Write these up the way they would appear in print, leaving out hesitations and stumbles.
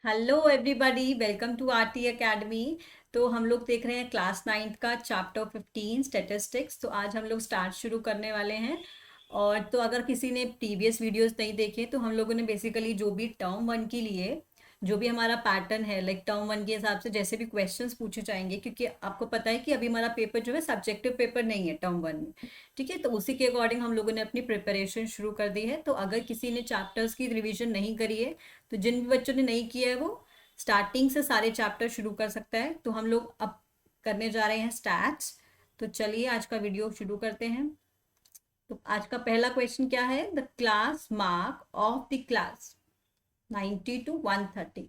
Hello everybody, welcome to RT academy. तो हम लोग देख रहे हैं क्लास 9 का चैप्टर 15 स्टैटिस्टिक्स। तो आज हम लोग स्टार्ट शुरू करने वाले हैं। और तो अगर किसी ने प्रीवियस वीडियोस नहीं देखे तो हम लोगों ने बेसिकली जो भी टर्म वन के लिए जो भी हमारा पैटर्न है, लाइक टर्म वन के हिसाब से जैसे भी क्वेश्चंस पूछे जाएंगे, क्योंकि आपको पता है कि अभी हमारा पेपर जो है सब्जेक्टिव पेपर नहीं है टर्म वन में। ठीक है, तो उसी के अकॉर्डिंग हम लोगों ने अपनी प्रिपरेशन शुरू कर दी है। तो अगर किसी ने चैप्टर्स की रिविजन नहीं करी है तो जिन भी बच्चों ने नहीं किया है वो स्टार्टिंग से सारे चैप्टर शुरू कर सकता है। तो हम लोग अब करने जा रहे हैं स्टैट्स। तो चलिए आज का वीडियो शुरू करते हैं। तो आज का पहला क्वेश्चन क्या है, the class mark of the class 90 to 130।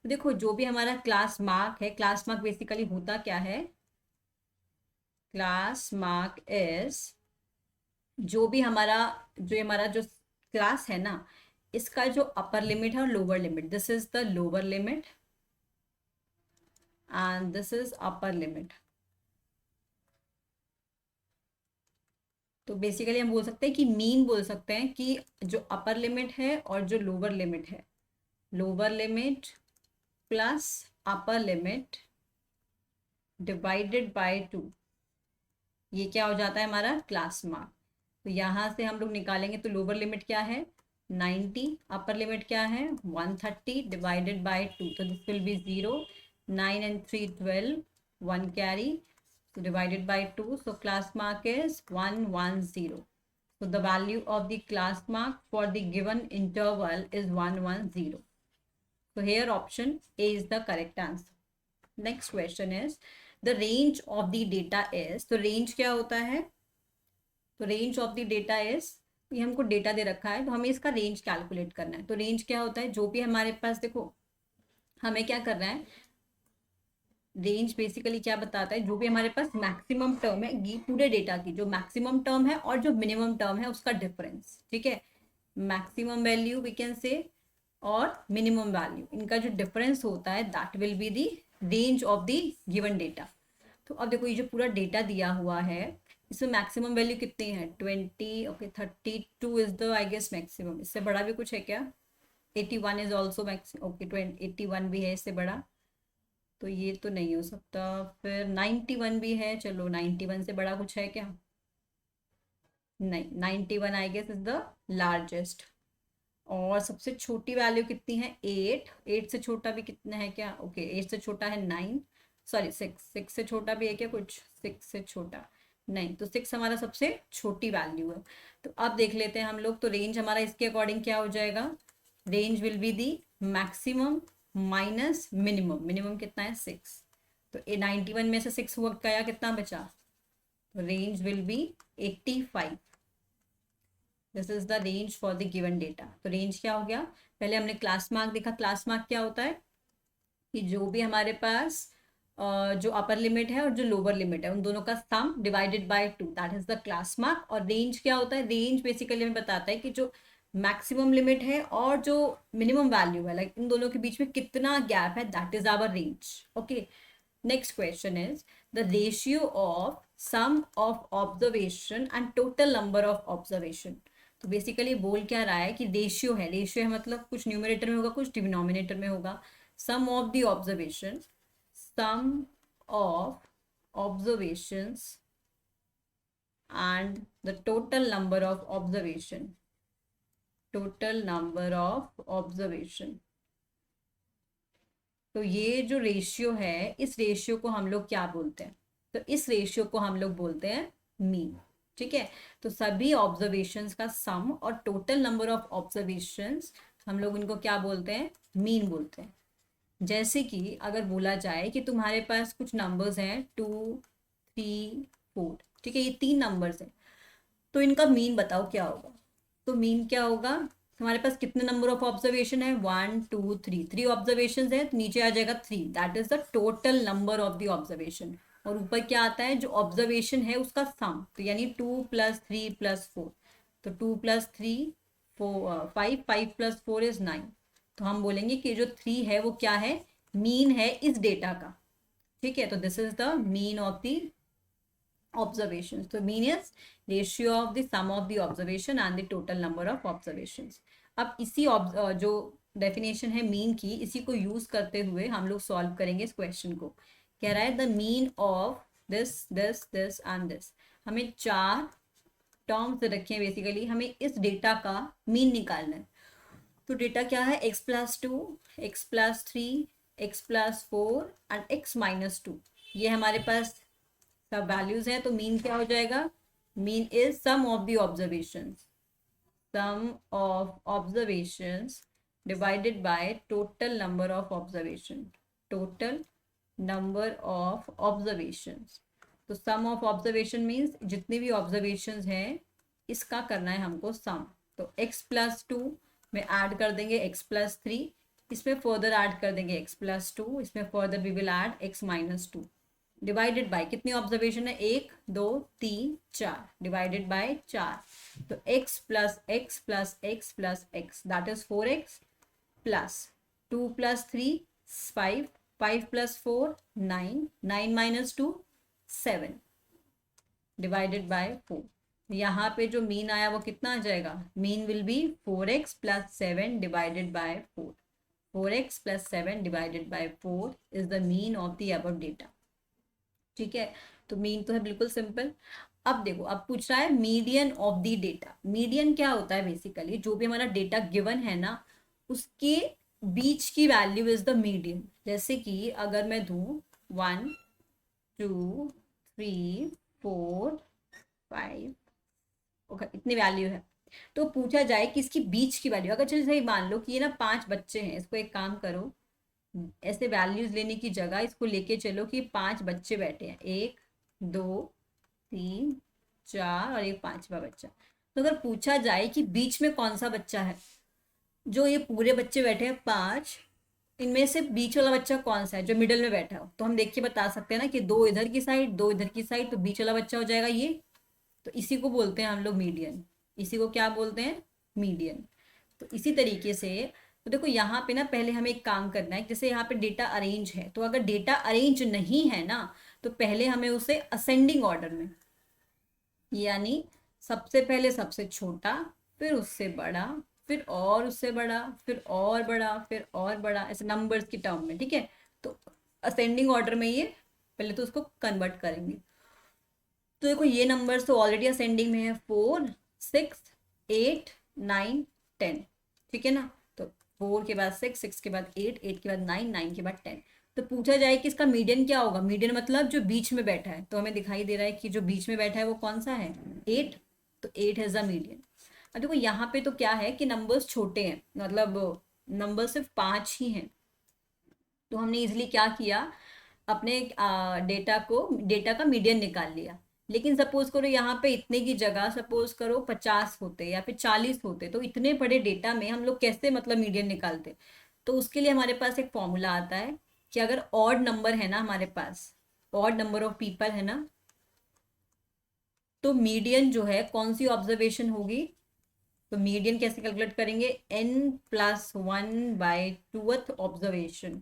तो देखो, जो भी हमारा क्लास मार्क है, क्लास मार्क बेसिकली होता क्या है, क्लास मार्क इज जो हमारा जो क्लास है ना, इसका जो अपर लिमिट है और lower limit, this is the lower limit and this is upper limit. तो बेसिकली हम बोल सकते हैं कि मीन बोल सकते हैं कि जो अपर लिमिट है और जो लोअर लिमिट है, lower limit plus upper limit divided by 2, ये क्या हो जाता है हमारा क्लास मार्क। तो यहाँ से हम लोग निकालेंगे तो लोअर लिमिट क्या है 90, अपर लिमिट क्या है 130 डिवाइडेड बाय 2, तो this will be 0, 9 and 3 12, 1 carry, so divided by 2, so class mark is 110. So the value of the class mark for the given interval is 110. So here option A is the correct answer. Next question is the range of the data is, तो range क्या होता है, तो range of the data is, ये हमको data दे रखा है तो हमें इसका रेंज कैलकुलेट करना है। तो रेंज क्या होता है, जो भी हमारे पास, देखो हमें क्या करना है, रेंज बेसिकली क्या बताता है, जो भी हमारे पास मैक्सिमम टर्म है पूरे डेटा की, जो मैक्सिमम टर्म है और जो मिनिमम टर्म है उसका डिफरेंस। ठीक है, maximum value we can say और मिनिमम वैल्यू, इनका जो डिफरेंस होता है that will be the range of the given data. तो अब देखो, ये जो पूरा डेटा दिया हुआ है इसमें मैक्सिमम वैल्यू कितनी है 20, okay 32 is the I guess maximum. इससे बड़ा भी कुछ है क्या, 81 इज ऑल्सो मैक्सिमम, ओके 81 भी है इससे बड़ा, तो ये तो नहीं हो सकता। फिर 91 भी है, चलो 91 से बड़ा कुछ है क्या, नहीं 91 I guess is the largest. और सबसे छोटी वैल्यू कितनी है 8, 8 से छोटा भी कितना है क्या, ओके 8 से छोटा है 9, सॉरी 6, 6 से छोटा भी है क्या कुछ, 6 से छोटा नहीं, तो 6 हमारा सबसे छोटी वैल्यू है। तो अब देख लेते हैं हम लोग, तो रेंज हमारा इसके अकॉर्डिंग क्या हो जाएगा, range will be the maximum minus minimum, minimum कितना है 6, तो 91 में से 6 हुआ गया, कितना बचा, तो range will B 85। This is the range for the given data. तो रेंज क्या हो गया, पहले हमने क्लास मार्क देखा, क्लास मार्क क्या होता है कि जो भी हमारे पास जो अपर लिमिट है और जो लोअर लिमिट है उन दोनों का सम divided by 2, that is the class mark. और रेंज क्या होता है, रेंज बेसिकली हमें बताता है कि जो मैक्सिमम लिमिट है और जो मिनिमम वैल्यू है, लाइक इन दोनों के बीच में कितना गैप है, that is our range. Okay, next question is the ratio of sum of observation and total number of observation. तो बेसिकली बोल क्या रहा है कि रेशियो है, रेशियो है मतलब कुछ न्यूमरेटर में होगा कुछ डिनोमिनेटर में होगा। Sum of the observation, sum of observations and the total number of observation, total number of observation। तो ये जो रेशियो है, इस रेशियो को हम लोग क्या बोलते हैं, तो इस रेशियो को हम लोग बोलते हैं मीन। ठीक है, तो सभी ऑब्जर्वेशंस का सम और टोटल नंबर ऑफ ऑब्जर्वेशंस हम लोग इनको क्या बोलते हैं, मीन बोलते हैं। जैसे कि अगर बोला जाए कि तुम्हारे पास कुछ नंबर्स हैं 2, 3, 4, ठीक है, ये 3 नंबर्स हैं, तो इनका मीन बताओ क्या होगा। तो मीन क्या होगा, तुम्हारे पास कितने नंबर ऑफ ऑब्जर्वेशन है 1 2 3, 3 ऑब्जर्वेशन है तो नीचे आ जाएगा 3, that is the total number of the observation. और ऊपर क्या आता है, जो ऑब्जर्वेशन है उसका सम, तो यानी 2 + 3 + 4, तो 2 + 3 4 5, 5 + 4 इज 9। तो हम बोलेंगे कि जो 3 है वो क्या है, मीन है इस डेटा का। ठीक है, तो this is the mean of the observations. तो mean is ratio of the sum of the observation and the total number of observations. अब इसी जो डेफिनेशन है मीन की, इसी को यूज करते हुए हम लोग सॉल्व करेंगे इस क्वेश्चन को। कह रहा है the mean of this this this and this. हमें चार टर्म्स रखे हैं, बेसिकली हमें इस डेटा का मीन निकालना है। तो डेटा क्या है, x+2, x+3, x+4 and x-2। ये हमारे पास सब वैल्यूज हैं। तो मीन क्या हो जाएगा, mean is sum of the observations, sum of observations divided by total number of observation, total number of observations। तो sum of observation means जितने भी observations हैं इसका करना है हमको sum। तो x+2 में ऐड कर देंगे x+3, इसमें फर्दर ऐड कर देंगे x+2, इसमें further we will add x-2, divided by कितनी ऑब्जर्वेशन है, 1 2 3 4, डिवाइडेड बाय 4। तो x plus x plus x plus x that is 4x plus 2 plus 3 5, 5 plus 4 9, 9 minus 2 7, divided by 4। यहाँ पे जो मीन आया वो कितना आ जाएगा, mean will be 4x plus 7 divided by 4। 4x plus 7 divided by 4 is the mean of the above data. ठीक है, तो मीन तो है बिल्कुल सिंपल। अब देखो, अब पूछ रहा है median of the data. Median क्या होता है, बेसिकली जो भी हमारा डेटा गिवन है ना उसके बीच की वैल्यू इज द मीडियन। जैसे कि अगर मैं दूं 1 2 3 4 5, ओके इतनी वैल्यू है, तो पूछा जाए कि इसकी बीच की वैल्यू, अगर चलिए सही मान लो कि ये ना 5 बच्चे हैं, इसको एक काम करो, ऐसे वैल्यूज लेने की जगह इसको लेके चलो कि 5 बच्चे बैठे हैं, 1 2 3 4 और एक पांचवा बच्चा। तो अगर पूछा जाए कि बीच में कौन सा बच्चा है, जो ये पूरे बच्चे बैठे हैं 5, इनमें से बीच वाला बच्चा कौन सा है जो मिडिल में बैठा हो, तो हम देख के बता सकते हैं ना कि 2 इधर की साइड 2 इधर की साइड, तो बीच वाला बच्चा हो जाएगा ये। तो इसी को बोलते हैं हम लोग मीडियन। इसी को क्या बोलते हैं, मीडियन। तो इसी तरीके से तो देखो यहाँ पे ना पहले हमें एक काम करना है, जैसे यहाँ पे डेटा अरेंज है, तो अगर डेटा अरेंज नहीं है ना तो पहले हमें उसे असेंडिंग ऑर्डर में, यानी सबसे पहले सबसे छोटा, फिर उससे बड़ा, फिर और उससे बड़ा, फिर और बड़ा, फिर और बड़ा, ऐसे नंबर्स की टर्म में। ठीक है, तो असेंडिंग ऑर्डर में ये पहले तो उसको कन्वर्ट करेंगे। तो देखो ये नंबर्स तो ऑलरेडी असेंडिंग में है, 4 6 8 9 10। ठीक है ना, तो 4 के बाद 6, 6 के बाद 8, 8 के बाद 9, 9 के बाद 10। तो पूछा जाए कि इसका मीडियन क्या होगा, मीडियन मतलब जो बीच में बैठा है, तो हमें दिखाई दे रहा है कि जो बीच में बैठा है वो कौन सा है, 8। तो 8 है द मीडियन। अब देखो यहाँ पे तो क्या है कि नंबर्स छोटे हैं, मतलब नंबर सिर्फ 5 ही हैं। तो हमने इजिली क्या किया, अपने डेटा का मीडियन निकाल लिया। लेकिन सपोज करो यहाँ पे इतने की जगह सपोज करो 50 होते या फिर 40 होते, तो इतने बड़े डेटा में हम लोग कैसे मतलब मीडियन निकालते। तो उसके लिए हमारे पास एक फॉर्मूला आता है कि अगर ऑड नंबर है ना हमारे पास, ऑड नंबर ऑफ पीपल है ना, तो मीडियन जो है कौन सी ऑब्जर्वेशन होगी, तो मीडियन कैसे कैलकुलेट करेंगे, n+1/2th ऑब्जर्वेशन।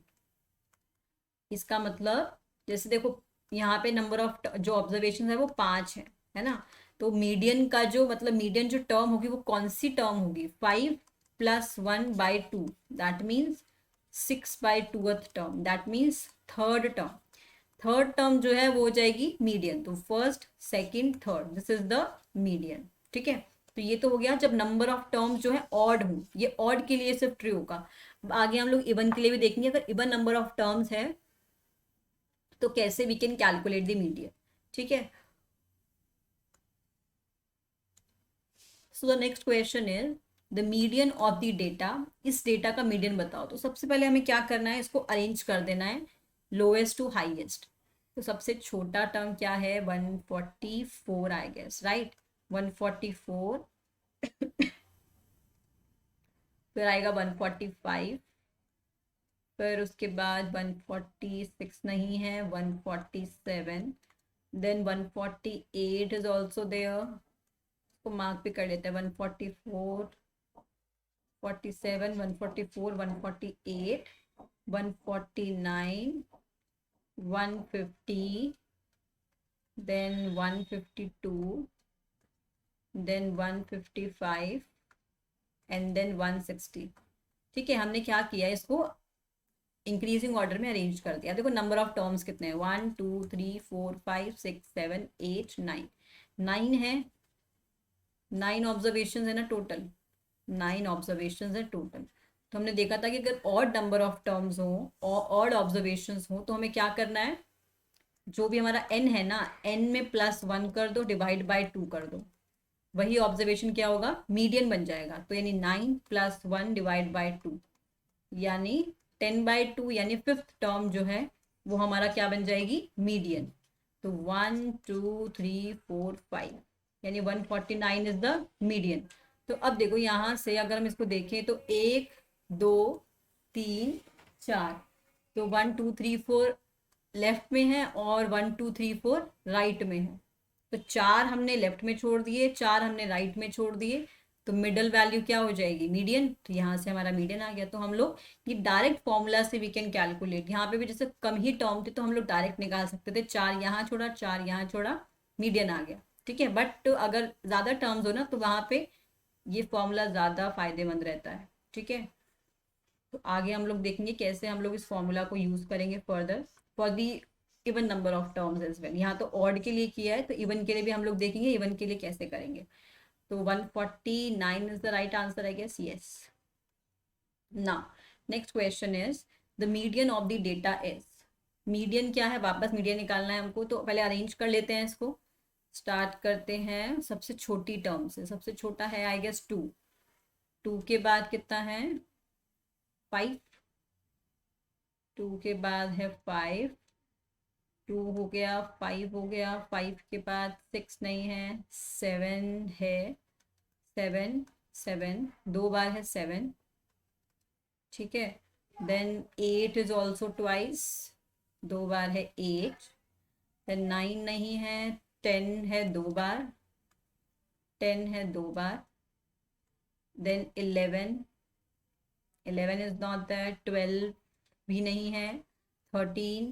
इसका मतलब जैसे देखो यहाँ पे नंबर ऑफ जो ऑब्जर्वेशन है वो 5 है ना, तो मीडियन का जो मतलब मीडियन जो टर्म होगी वो कौन सी टर्म होगी, 5+1/2, that means 6/2th term, that means third term. Third term जो है वो हो जाएगी मीडियन। तो first second third, this is the median. ठीक है, तो ये तो हो गया जब नंबर ऑफ टर्म्स जो है ऑड हो, ये ऑड के लिए सिर्फ ट्रू होगा। आगे हम लोग इवन के लिए भी देखेंगे, अगर इवन नंबर ऑफ टर्म्स है तो कैसे we can calculate the median. ठीक है, so the next question is the median of the data. इस डेटा का मीडियन बताओ। तो सबसे पहले हमें क्या करना है, इसको अरेंज कर देना है लोएस्ट टू हाईएस्ट। तो सबसे छोटा टर्म क्या है, 144 आई गेस, राइट, 144। फिर आएगा 145, फिर उसके बाद 146 नहीं है, 147, देन 148 इज ऑल्सो देयर, को मार्क भी कर लेते हैं, 144 47 144 148 149 150, then 152, then 155 and then 160। ठीक है, हमने क्या किया, इसको इंक्रीजिंग ऑर्डर में अरेंज कर दिया। देखो नंबर ऑफ टर्म्स कितने हैं, 1 2 3 4 5 6 7 8 9, 9 है, 9 ऑब्जर्वेशन है ना टोटल, 9 ऑब्जर्वेशन है टोटल। तो हमने देखा था कि अगर ऑड नंबर ऑफ टर्म्स हो और ऑड ऑब्जर्वेशन हो तो हमें क्या करना है, जो भी हमारा n है ना, n में +1 कर दो, डिवाइड बाय 2 कर दो, वही ऑब्जर्वेशन क्या होगा, मीडियन बन जाएगा। तो यानी 9 + 1 डिवाइड बाय 2, यानी 10/2, यानी फिफ्थ टर्म जो है वो हमारा क्या बन जाएगी, मीडियन। तो 1 2 3 4 5, यानी 149 इज द मीडियन। तो अब देखो यहाँ से अगर हम इसको देखें तो 1 2 3 4, तो 1 2 3 4 लेफ्ट में है और 1 2 3 4 राइट में है। तो 4 हमने लेफ्ट में छोड़ दिए, 4 हमने राइट में छोड़ दिए, तो मिडल वैल्यू क्या हो जाएगी, मीडियन। तो यहाँ से हमारा मीडियन आ गया। तो हम लोग ये डायरेक्ट फॉर्मूला से वी कैन कैलकुलेट, यहाँ पे भी जैसे कम ही टर्म थे तो हम लोग डायरेक्ट निकाल सकते थे, 4 यहाँ छोड़ा 4 यहाँ छोड़ा, मीडियन आ गया। ठीक है, बट अगर ज़्यादा टर्म्स हो ना तो वहाँ पे ये फॉर्मूला ज़्यादा फायदेमंद रहता है। ठीक है, तो आगे हम लोग देखेंगे कैसे हम लोग इस फॉर्मूला को यूज़ करेंगे further for the even number of terms as well. यहाँ तो ऑड के लिए किया है, तो इवन के लिए भी हम लोग देखेंगे इवन के लिए कैसे करेंगे। तो 149 is the right answer I guess, yes. Now next question is the median of the data is, median क्या है, वापस मीडियन निकालना है हमको। तो पहले अरेंज कर लेते हैं इसको, स्टार्ट करते हैं सबसे छोटी टर्म से। सबसे छोटा है आई गेस 2, 2 के बाद कितना है 5, 2 के बाद है 5, 2 हो गया, 5 हो गया, 5 के बाद 6 नहीं है, 7 है, 7 7 दो बार है 7, ठीक है। देन 8 इज ऑल्सो ट्वाइस, दो बार है 8। देन 9 नहीं है, 10 है दो बार, 10 है दो बार। देन 11, 11 इज नॉट दैट, 12 भी नहीं है, 13,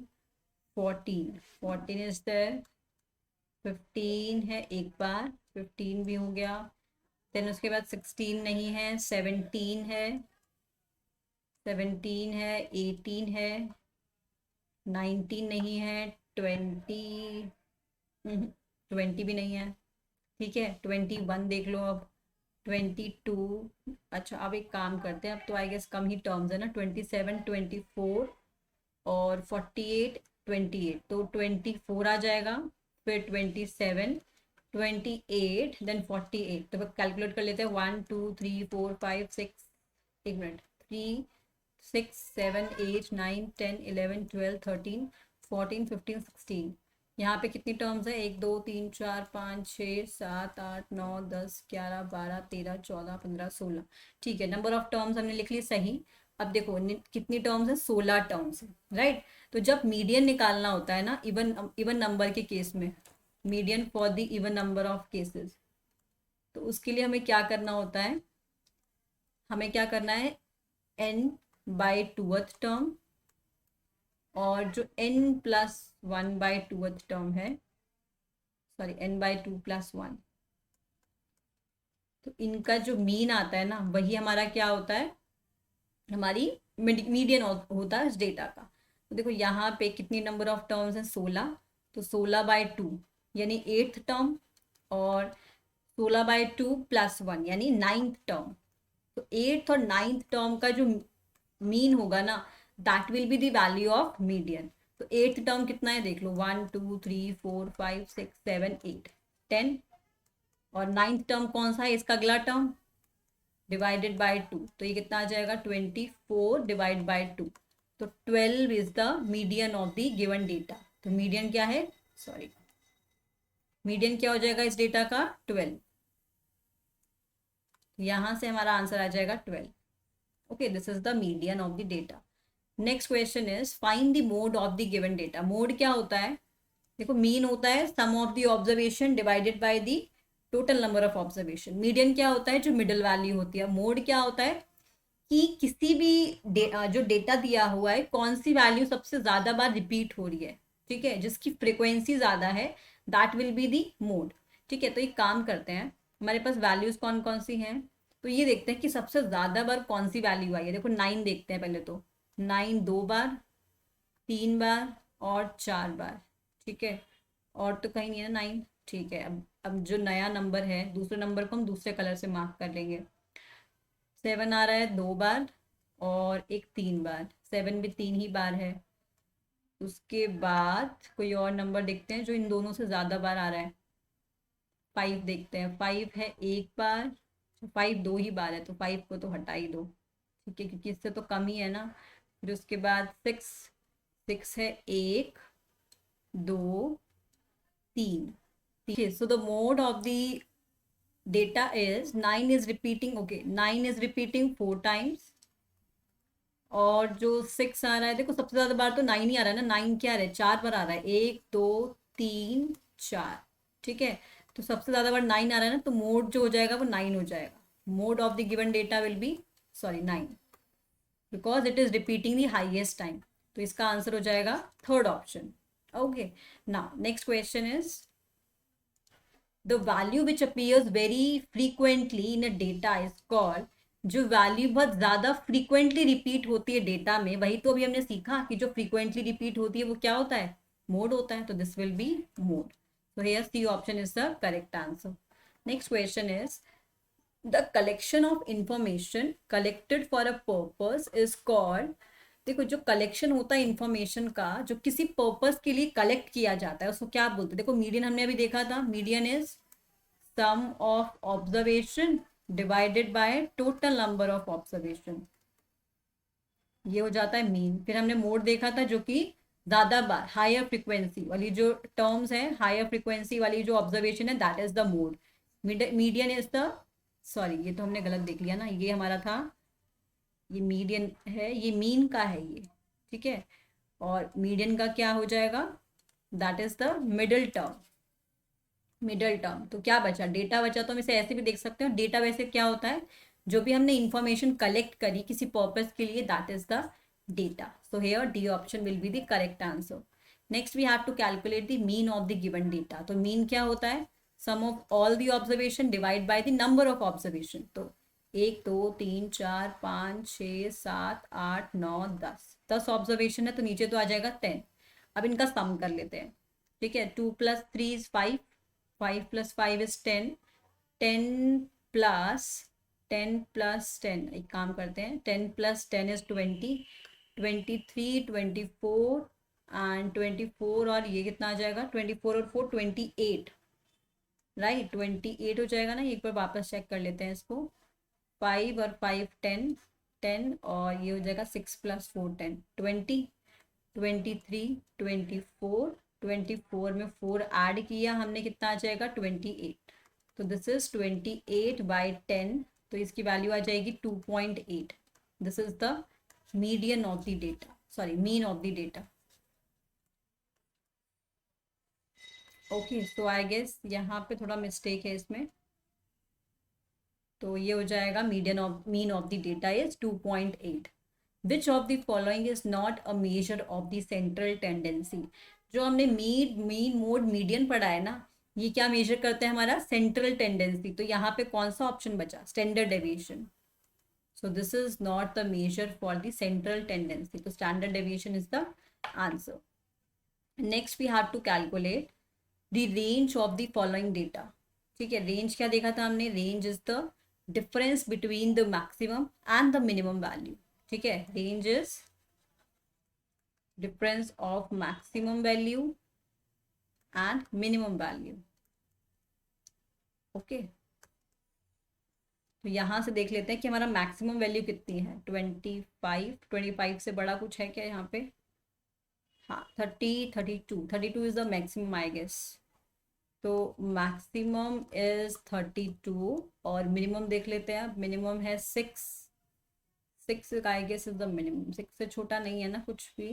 14, 14 इज देयर, 15 है एक बार, 15 भी हो गया। देन उसके बाद 16 नहीं है, 17 है, 17 है, 18 है, 19 नहीं है, 20, 20 भी नहीं है, ठीक है। 21 देख लो अब, 22, अच्छा अब एक काम करते हैं, अब तो I guess come he terms है ना, 27, 24 और 48, 28, तो 24 आ जाएगा, फिर 27, 28, देन 48। तो कैलकुलेट कर लेते हैं, 1 2 3 4 5 6, एक मिनट, 3 6 7 8 9 10 11 12 13 14 15 16। यहाँ पे कितनी टर्म्स है, 1 2 3 4 5 6 7 8 9 10 11 12 13 14 15 16, ठीक है। नंबर ऑफ टर्म्स हमने लिख ली सही। अब देखो कितनी टर्म्स है, 16 टर्म्स है, राइट। तो जब मीडियन निकालना होता है ना इवन नंबर के केस में, median for the even number of cases, तो उसके लिए हमें क्या करना होता है, हमें क्या करना है, n/2th टर्म और जो n+1/2th टर्म है, सॉरी n/2 + 1, तो इनका जो मीन आता है ना वही हमारा क्या होता है, हमारी मीडियन होता है इस डेटा का। तो देखो यहाँ पे कितनी नंबर ऑफ टर्म्स हैं, 16, तो 16/2 यानी 8th टर्म, और 16/2 + 1 यानी 9th टर्म। तो 8th और 9th टर्म का जो मीन होगा ना, that will be the value of median. तो 8th टर्म कितना है देख लो, 1 2 3 4 5 6 7 8 10, और 9th टर्म कौन सा है, इसका अगला टर्म, डिवाइडेड बाय 2, तो ये कितना आ जाएगा, 24 डिवाइड बाय 2। तो 12 is the median of the given data. तो मीडियन क्या है, सॉरी, मीडियन क्या हो जाएगा इस डेटा का, 12। यहां से हमारा आंसर आ जाएगा 12। Okay, this is the median of the data. Next question is find the mode of the given data. Mode क्या होता है, देखो मीन होता है sum of the observation divided by the total number of observation. Median क्या होता है, जो मिडल वैल्यू होती है। मोड क्या होता है कि किसी भी जो डेटा दिया हुआ है कौन सी वैल्यू सबसे ज्यादा बार रिपीट हो रही है, ठीक है, जिसकी फ्रिक्वेंसी ज्यादा है, that will be the mode. ठीक है, तो एक काम करते हैं, हमारे पास वैल्यूज कौन कौन सी हैं, तो ये देखते हैं कि सबसे ज्यादा बार कौन सी वैल्यू आई है। देखो 9 देखते हैं पहले तो। 9 2 बार, 3 बार और 4 बार। ठीक है, और तो कहीं नहीं है ना 9। ठीक है, अब जो नया नंबर है, दूसरे नंबर को हम दूसरे कलर से मार्क कर लेंगे। 7 आ रहा है 2 बार और एक 3 बार। 7 भी 3 ही बार है। उसके बाद कोई और नंबर देखते हैं जो इन दोनों से ज्यादा बार आ रहा है। 5 देखते हैं। 5 है एक बार, 5 दो ही बार है तो 5 को तो हटा ही दो। ठीक है, क्योंकि इससे तो कम ही है ना। फिर उसके बाद 6, 6 है एक, दो, तीन। ठीक है, so the mode of the data is 9 is repeating. Okay, 9 is repeating 4 times. और जो 6 आ रहा है, देखो सबसे ज्यादा बार तो 9 ही आ रहा है ना। 9 क्या आ रहा है, 4 बार आ रहा है, एक दो तीन चार। ठीक है, तो सबसे ज्यादा बार 9 आ रहा है ना, तो मोड जो हो जाएगा वो 9 हो जाएगा। Mode of the given data will be, sorry 9, because it is repeating the highest time. तो इसका आंसर हो जाएगा third option. Okay, now next question is the value which appears very frequently in a data is called. जो value बहुत ज्यादा frequently repeat होती है data में, वही तो अभी हमने सीखा कि जो फ्रीक्वेंटली रिपीट होती है वो क्या होता है, मोड होता है। तो this will be mode. So here C option is the correct answer. Next question is the collection of information collected for a purpose is called। देखो जो कलेक्शन होता है इंफॉर्मेशन का, जो किसी पर्पस के लिए कलेक्ट किया जाता है, उसको क्या बोलते हैं। देखो मीडियन हमने अभी देखा था। Median is sum of observation divided by total number of observation. ये हो जाता है मीन। फिर हमने मोड देखा था, जो कि ज्यादा बार, हायर फ्रीक्वेंसी वाली जो टर्म्स है, हायर फ्रीक्वेंसी वाली जो ऑब्जर्वेशन है, that is the mode. Median is the, sorry ये तो हमने गलत देख लिया ना, ये हमारा था, ये मीडियन है, ये मीन का है ये। ठीक है, और मीडियन का क्या हो जाएगा, that is the middle term. Middle term तो क्या बचा, डेटा बचा। तो हम इसे ऐसे भी देख सकते हैं। डेटा वैसे क्या होता है, जो भी हमने इंफॉर्मेशन कलेक्ट करी किसी पर्पस के लिए, that is the data. So here D option will be the correct answer. Next we have to calculate the mean of the given data. तो मीन क्या होता है, sum of all the observation divide by the number of observation. तो 1 2 3 4 5 6 7 8 9 10, 10 observation है तो नीचे तो आ जाएगा 10। अब इनका सम कर लेते हैं। ठीक है, 2 + 3 इज 5, 5 + 5 is 10, 10 plus 10 plus 10, एक काम करते हैं, 10 + 10 is 20, 23 24 एंड 24, और ये कितना आ जाएगा, 24 और 4 28, राइट 28 हो जाएगा ना। एक बार वापस चेक कर लेते हैं इसको। 5 और 5 10, 10 और ये हो जाएगा 6 + 4 10, 20, 23 24, 24 में 4 ऐड किया हमने, कितना आ जाएगा 28। तो दिस इज 28/10। तो इसकी वैल्यू आ जाएगी 2.8। This is the median of the data, sorry mean of the data. Okay, so I guess यहाँ पे थोड़ा मिस्टेक है इसमें। तो ये हो जाएगा mean of the data is 2.8। Which of the following is not a measure of the central tendency. जो हमने मीन मोड मीडियन पढ़ा है ना, ये क्या मेजर करते हैं, हमारा सेंट्रल टेंडेंसी। तो यहाँ पे कौन सा ऑप्शन बचा, standard deviation. So this is not the measure for the central tendency. तो standard deviation is the answer. Next we have to calculate the range of the following data. ठीक है, range क्या देखा था हमने, range is the difference between the maximum and the minimum value. ठीक है, range is difference of maximum value and minimum value. Okay, तो यहां से देख लेते हैं कि हमारा मैक्सिमम वैल्यू कितनी है, 25। 25 से बड़ा कुछ है क्या यहाँ पे, हाँ 30, 32, 32 is the maximum I guess. तो मैक्सिमम इज 32 और मिनिमम देख लेते हैं। मिनिमम है 6, 6 I guess is the minimum. 6 से छोटा नहीं है ना कुछ भी,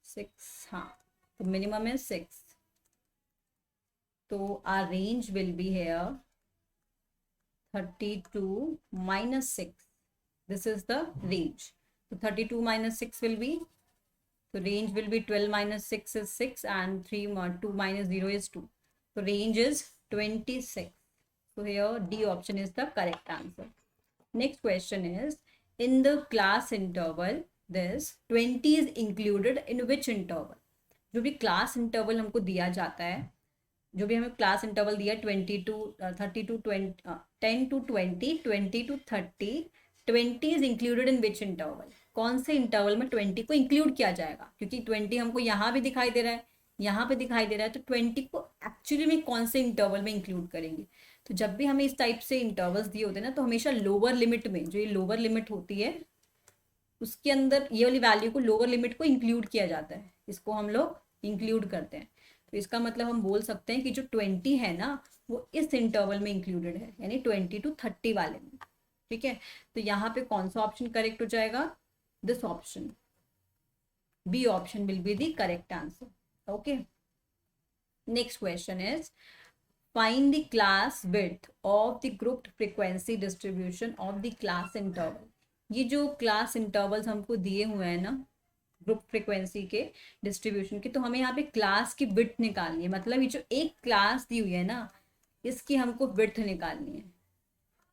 6, हाँ तो मिनिमम है 6। तो our range will be here 32 - 6, this is the range. So 32 - 6 will be, so range will be 12 - 6 is 6 and 2 - 0 is 2. So range is 26. So here D option is the correct answer. Next question is in the class interval this 20 is included in which interval. जो भी class interval हमको दिया जाता है, जो भी हमें class interval दिया 10 to 20, 20 to 30, 20 is included in which interval. कौन से इंटरवल में 20 को इंक्लूड किया जाएगा, क्योंकि 20 हमको यहाँ भी दिखाई दे रहा है, यहाँ पे दिखाई दे रहा है, तो 20 को एक्चुअली में कौन से इंटरवल में इंक्लूड करेंगे। तो जब भी हमें इस टाइप से इंटरवल्स दिए होते हैं ना, तो हमेशा लोअर लिमिट में, जो ये लोअर लिमिट होती है उसके अंदर ये वाली वैल्यू को, लोअर लिमिट को इंक्लूड किया जाता है, इसको हम लोग इंक्लूड करते हैं। तो इसका मतलब हम बोल सकते हैं कि जो 20 है ना वो इस इंटरवल में इंक्लूडेड है, यानी 20 to 30 वाले में। ठीक है, तो यहाँ पे कौन सा ऑप्शन करेक्ट हो जाएगा, this option, B option will be the correct answer. Okay, next question is find the class width of the grouped frequency distribution of the class interval। ये जो क्लास इंटरवल्स हमको दिए हुए हैं ना ग्रुप फ्रीक्वेंसी के डिस्ट्रीब्यूशन के, तो हमें यहाँ पे क्लास की विड्थ निकालनी है। मतलब ये जो एक क्लास दी हुई है ना, इसकी हमको विड्थ निकालनी है।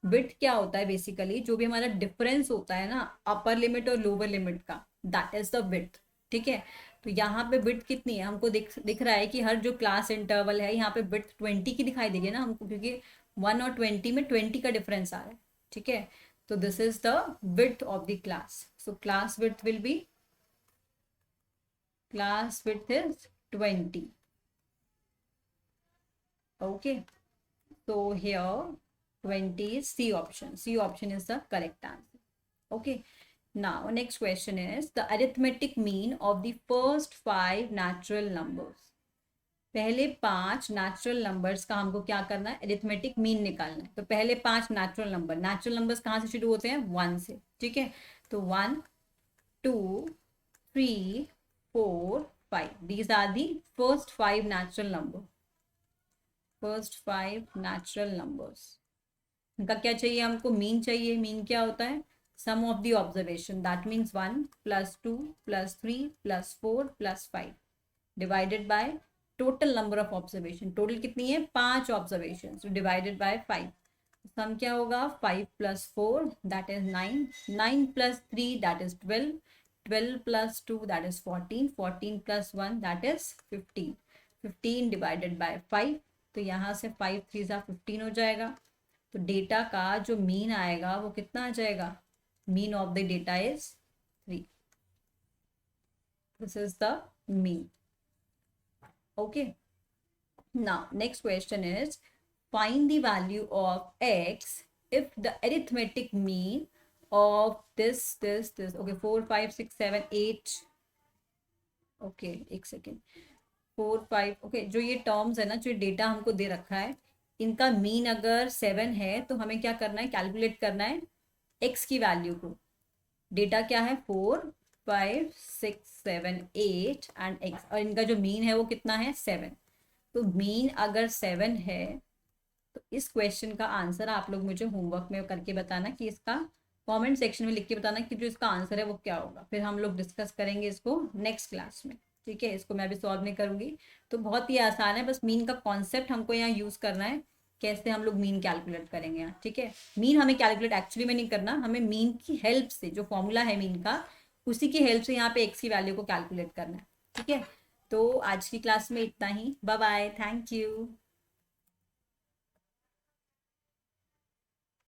विड्थ क्या होता है, बेसिकली जो भी हमारा डिफरेंस होता है ना अपर लिमिट और लोअर लिमिट का, दैट इज द विड्थ। ठीक है, तो यहाँ पे विड्थ कितनी है हमको दिख रहा है कि हर जो क्लास इंटरवल है यहाँ पे विड्थ 20 की दिखाई देगी ना हमको, क्योंकि 1 और 20 में 20 का डिफरेंस आ रहा है। ठीक है, तो this is the width of the class. So class width will be, class width is 20। okay, so here 20 is C option. C option is the correct answer. Okay, now next question is the arithmetic mean of the first 5 natural numbers। पहले 5 natural numbers का हमको क्या करना है, arithmetic mean निकालना है। तो पहले 5 नेचुरल नंबर्स कहाँ से शुरू होते हैं, 1 से। ठीक है, तो 1 2 3 4 5, these are the first 5 natural number, first 5 natural numbers। इनका क्या चाहिए हमको, मीन चाहिए। मीन क्या होता है, sum of the observation, that means 1 + 2 + 3 + 4 + 5 divided by total number of observation. Total कितनी है, 5 ऑब्जर्वेशन, तो डिवाइडेड बाय 5। सम क्या होगा, 5 + 4 that is 9, 9 + 3 that is 12, 12 + 2 that is 14, 14 + 1 that is 15, 15 divided by 5। तो यहाँ से 5 3 15 हो जाएगा। तो डेटा का जो मीन आएगा वो कितना आ जाएगा, mean of the data is 3। This is the mean. Okay, now next question is find the value of x if the arithmetic mean of this okay 4 5 6 7 8 okay, एक सेकेंड, 4 5 ओके, जो ये terms है ना, जो डेटा हमको दे रखा है, इनका मीन अगर 7 है तो हमें क्या करना है, कैलकुलेट करना है x की वैल्यू को। डेटा क्या है, 4 5 6 7 8 एंड x, और इनका जो मीन है वो कितना है, 7। तो मीन अगर 7 है तो इस क्वेश्चन का आंसर आप लोग मुझे होमवर्क में करके बताना, कि इसका कमेंट सेक्शन में लिख के बताना कि जो इसका आंसर है वो क्या होगा। फिर हम लोग डिस्कस करेंगे इसको नेक्स्ट क्लास में। ठीक है, इसको मैं अभी सॉल्व नहीं करूंगी। तो बहुत ही आसान है, बस मीन का कॉन्सेप्ट हमको यहाँ यूज करना है, कैसे हम लोग मीन कैलकुलेट करेंगे यहाँ। ठीक है, मीन हमें कैलकुलेट एक्चुअली में नहीं करना, हमें मीन की हेल्प से, जो फॉर्मूला है मीन का, उसी की हेल्प से यहाँ पे एक्स की वैल्यू को कैलकुलेट करना है। ठीक है, तो आज की क्लास में इतना ही। Bye bye, thank you.